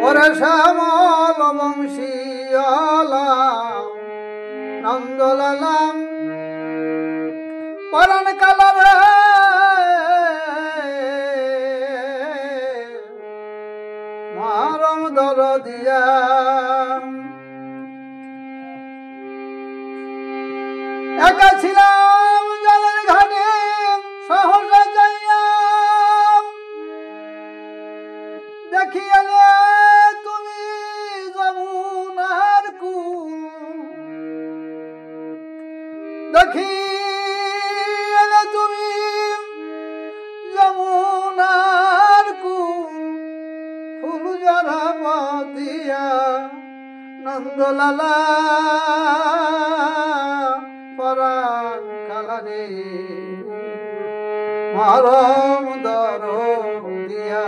ওরে শ্যামল বংশীওয়ালা নন্দলালাম পরাণ কালারে মারম দর দিয়া একা ছিলাম জলের ঘাটে সহসা যাইয়া দেখিয়ালে তুমি যমুনার কূল দেখিয়ালে তুমি যমুনার কূল ফুল জরা দিয়া নন্দলালা পরাণ কালারে মারম দর দিয়া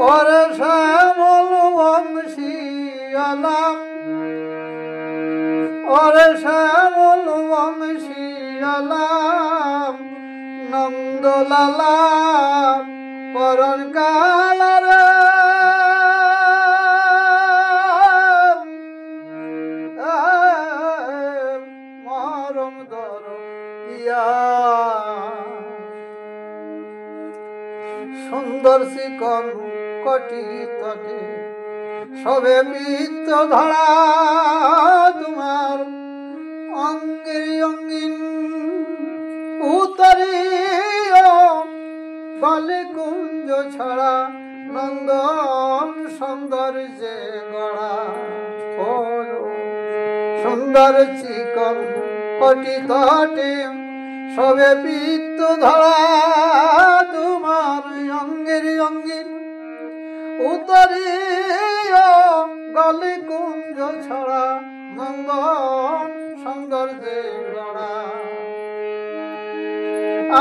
ওরে শ্যামল বংশীওয়ালা ওরে শ্যামল বংশীওয়ালা নন্দলালা পরাণ কালারে মারম দর দিয়া সুন্দর শিকন কটি তটে সবে পিত্ত ধরা তোমার অঙ্গের অঙ্গিন উত্তরীয় বলে কুঞ্জ ছড়া নন্দন সৌন্দর্যে গড়া সুন্দর চিকন কটি তটে সবে পিত্ত ধরা তোমার অঙ্গের অঙ্গিন উত্তরীয় গলে কুঞ্জ ছড়া নন্দন সৌন্দর্যে গড়া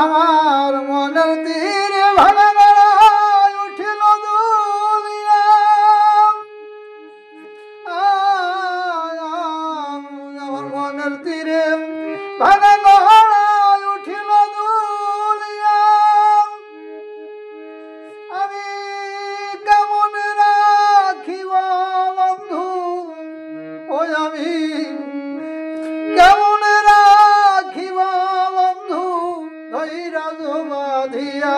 আমার মনের তীরে ভাঙা গড়ায় উঠিল দুলিয়া আমার মনের তীরে ভাঙা গড়ায় উঠিল দুলিয়া আমি কেমন রাখিব বন্ধু ওই আমি কেমন রাখিব বন্ধু ধৈরা বাঁধিয়া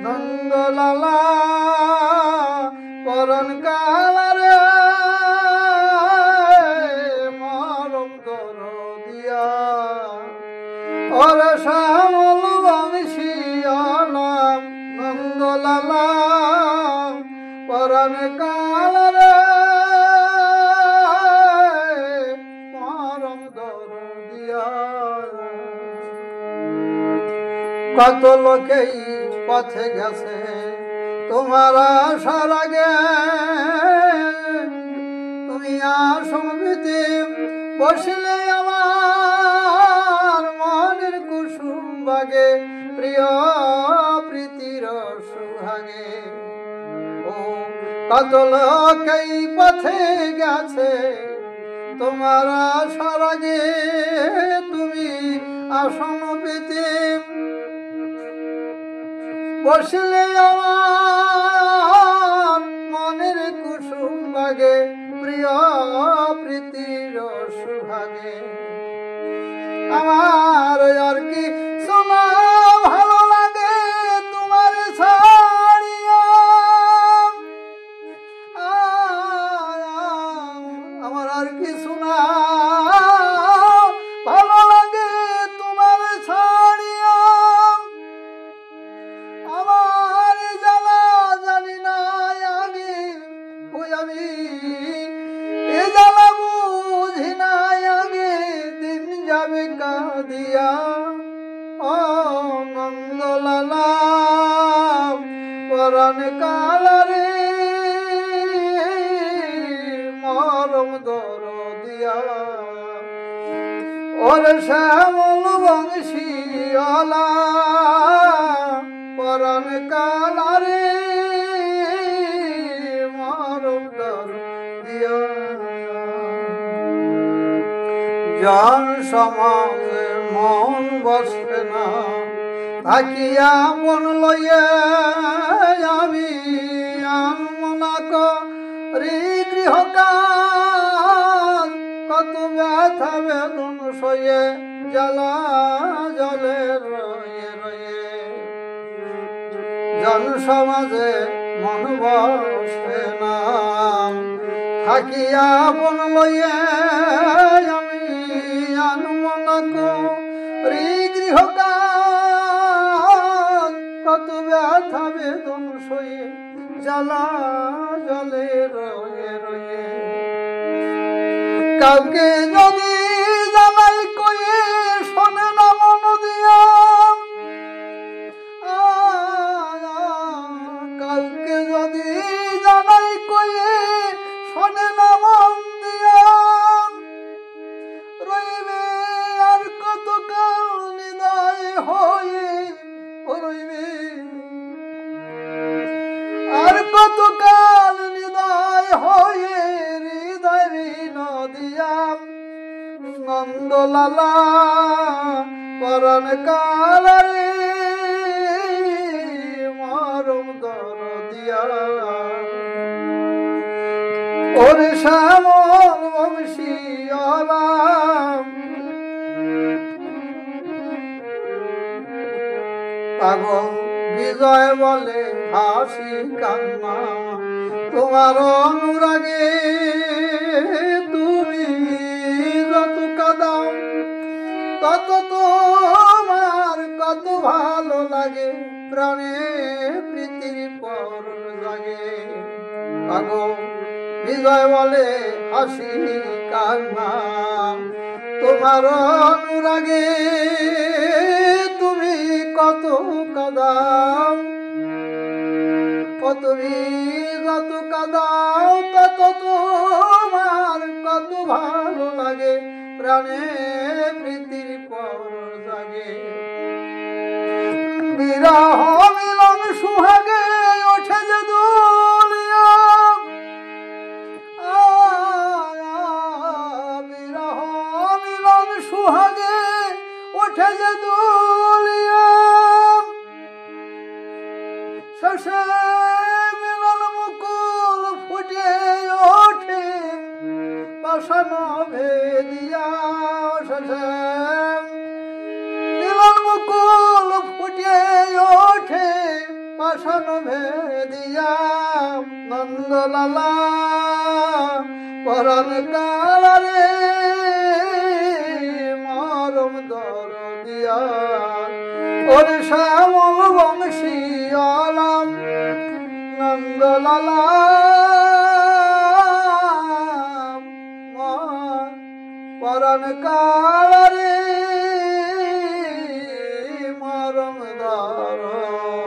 নন্দলালা পরাণ কালারে মারম দর দিয়া ওরে শ্যামল বংশীওয়ালা নন্দলালা পরাণ কালারে মারম দর দিয়া কত লোকেই পথে গেছে তোমার আসার আগে তুমি আসমিতে বসলে আমার মনের কুসুম বাগে প্রিয় প্রীতির সুহাগে ও কত লোকেই পথে গেছে তোমার আসার আগে তুমি আসন পেতে বসলে আমার মনের কুসুম বাগে প্রিয় প্রীতির সুহাগে আমার আর কি শোনা ভালো লাগে তোমার ছাড়িয়া আমার আর কি শোনা ভালো লাগে তোমার ছাড়িয়া আমার জ্বালা জানি না আগে ওই আমি এ জ্বালা বুঝি না আগে দিন যাবে কাঁদিয়া ও নন্দলালা পরাণ কালারে মরম দর দিয়া ওরে শ্যামল বংশীওয়ালা পরাণ কালারে মরম দর দিয়া জন সমাজে মন বসে না, থাকিয়া মন লইয়ে আমি আনমনা করি গৃহকাল, কত ব্যথা বেদন সয়ে জ্বালা জলে রয়ে রয়ে। জন সমাজে মন বসে না, থাকিয়া মন লইয়ে আমি আনমনা করি গৃহকাল, কত ব্যথা বেদন সয়ে জ্বালা জলে রয়ে রয়ে। কাউকে যদি জানাই কয়ে শোনে না মন দিয়া, কাউকে যদি জানাই কয়ে শোনে না মন দিয়া, রইবে আর কতকাল নিদায় হয়ে, রইবে আর কতকাল নিদায় হয়ে হৃদয় নদিয়া। নন্দলালা পরণ কালারে মরম দরদিয়া, ওরে শ্যামল বংশীওয়ালা পাগল বিজয় বলে হাসি কান্না, তোমার অনুরাগে তুমি যত কাদাও তত তোমার কত ভালো লাগে, প্রাণে প্রীতির পর জাগে। পাগল বিজয় বলে হাসি কান্না, তোমার অনুরাগে তুমি কত কাদাও, তুমি যত কাদাও তত তোমার কত ভালো লাগে, প্রাণে প্রীতির পর জাগে। বিরহ মিলন সুহাগে ওঠে যে দুলিয়া, বিরহ মিলন সুহাগে ওঠে যে দুলিয়া, শেষে মিলন মুকুল ফুটে ওঠে পাষাণ ভেদিয়া, শেষে মিলন মুকুল ফুটে ওঠে পাষাণ ভেদিয়া। নন্দলালা পরণ কালারে মরম দরদিয়া, ওরে শ্যামল বংশীওয়ালা নন্দলালা পরণ কালারে মরম দরদিয়া।